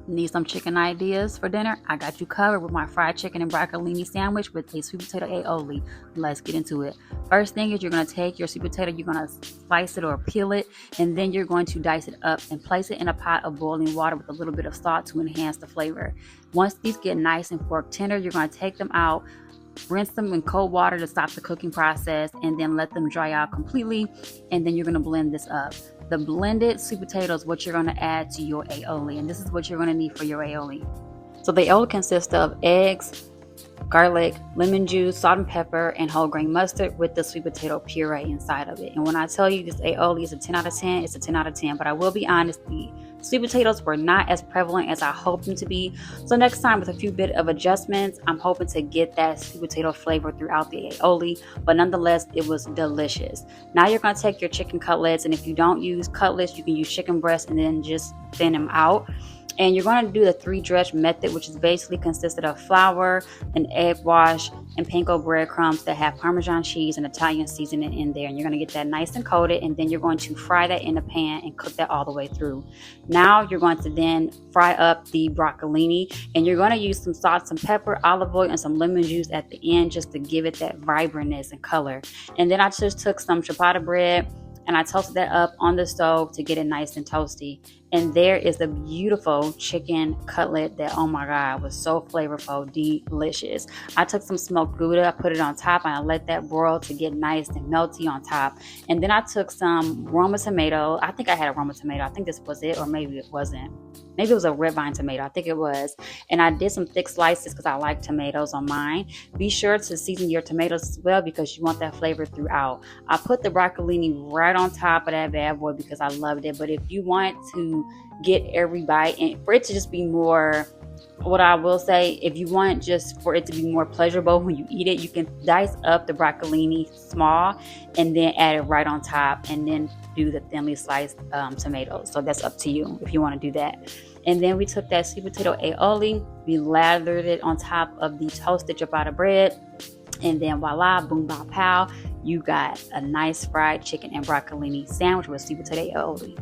Need some chicken ideas for dinner? I got you covered with my fried chicken and broccolini sandwich with a sweet potato aioli. Let's get into it. First thing is you're going to take your sweet potato, you're going to slice it or peel it, and then you're going to dice it up and place it in a pot of boiling water with a little bit of salt to enhance the flavor. Once these get nice and fork tender, you're going to take them out, rinse them in cold water to stop the cooking process, and then let them dry out completely, and then you're going to blend this up. The blended sweet potato is what you're going to add to your aioli, and this is what you're going to need for your aioli. So the aioli consists of eggs, garlic, lemon juice, salt and pepper, and whole grain mustard with the sweet potato puree inside of it. And when I tell you this aioli is a 10 out of 10, it's a 10 out of 10. But I will be honest, the sweet potatoes were not as prevalent as I hoped them to be. So next time, with a few bit of adjustments, I'm hoping to get that sweet potato flavor throughout the aioli. But nonetheless, it was delicious. Now you're going to take your chicken cutlets, and if you don't use cutlets, you can use chicken breasts and then just thin them out. And you're going to do the 3 dredge method, which is basically consisted of flour, an egg wash, and panko breadcrumbs that have Parmesan cheese and Italian seasoning in there. And you're going to get that nice and coated, and then you're going to fry that in a pan and cook that all the way through. Now you're going to then fry up the broccolini, and you're going to use some salt, some pepper, olive oil, and some lemon juice at the end just to give it that vibrantness and color. And then I just took some ciabatta bread and I toasted that up on the stove to get it nice and toasty. And there is the beautiful chicken cutlet that, oh my God, was so flavorful, delicious. I took some smoked Gouda, I put it on top, and I let that broil to get nice and melty on top. And then I took some Roma tomato. I think I had a Roma tomato. I think this was it, or maybe it wasn't. Maybe it was a red vine tomato. I think it was. And I did some thick slices because I like tomatoes on mine. Be sure to season your tomatoes as well because you want that flavor throughout. I put the broccolini right on top of that bad boy because I loved it. But if you want to get every bite and for it to just be more, what I will say, if you want just for it to be more pleasurable when you eat it, you can dice up the broccolini small and then add it right on top and then do the thinly sliced tomatoes. So that's up to you if you want to do that. And then we took that sweet potato aioli, we lathered it on top of the toasted ciabatta bread, and then voila, boom, bow, pow, you got a nice fried chicken and broccolini sandwich with sweet potato aioli.